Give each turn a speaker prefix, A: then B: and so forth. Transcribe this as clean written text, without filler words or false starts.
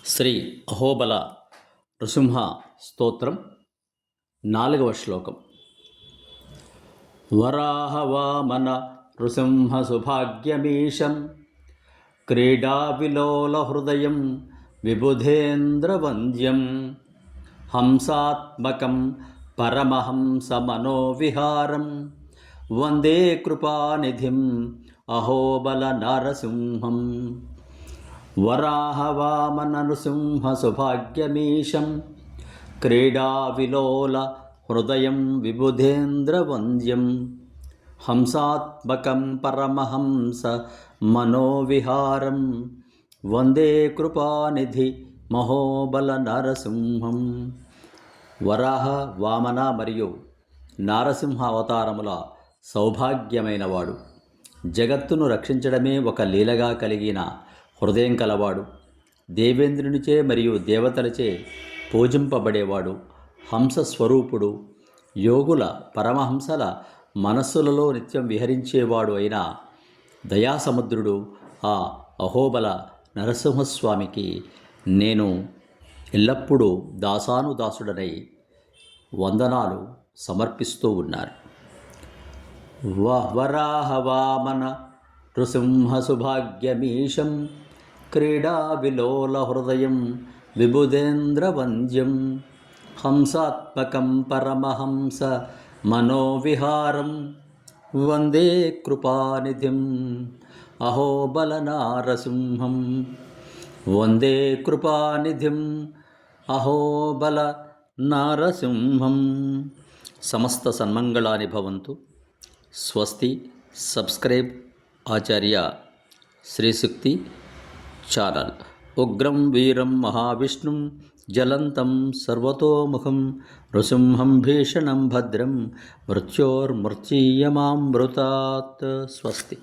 A: శ్రీ అహోబల నృసింహ స్తోత్రం 4వ శ్లోకం. వరాహవామన నృసింహ సుభాగ్యమీశం క్రీడావిలోల హృదయం విబుధేంద్రవంద్యం హంసాత్మకం పరమహంస మనోవిహారం వందే కృపానిధిం అహోబల నరసింహం. వరాహవామన నృసింహ సుభాగ్యమీశం క్రీడావిలోల హృదయం విబుధేంద్రవంద్యం హంసాత్మకం పరమహంస మనోవిహారం వందే కృపానిధి మహోబల నరసింహం. వరాహ, వామన మరియు నారసింహ అవతారముల సౌభాగ్యమైనవాడు, జగత్తును రక్షించడమే ఒక లీలగా కలిగిన హృదయం కలవాడు, దేవేంద్రునిచే మరియు దేవతలచే పూజింపబడేవాడు, హంసస్వరూపుడు, యోగుల పరమహంసల మనస్సులలో నిత్యం విహరించేవాడు అయిన దయాసముద్రుడు ఆ అహోబల నరసింహస్వామికి నేను ఎల్లప్పుడూ దాసానుదాసుడనై వందనాలు సమర్పిస్తూ ఉన్నాను. వరాహవామన నృసింహ సుభాగ్యమీశం క్రీడావిలోల హృదయం విబుధేంద్రవంద్యం హంసాత్మకం పరమహంస మనోవిహారం వందే కృపానిధిం అహోబల నారసింహం. వందే కృపానిధిం అహోబల నారసింహం. సమస్త సన్మంగళాని భవంతు. స్వస్తి. సబ్స్క్రైబ్ ఆచార్య శ్రీశక్తి ఛానల్. ఉగ్రం వీరం మహావిష్ణుం జ్వలంతం సర్వతోముఖం నృసింహం భీషణం భద్రం మృత్యోర్మృత్యుయమామృతాత్. స్వస్తి.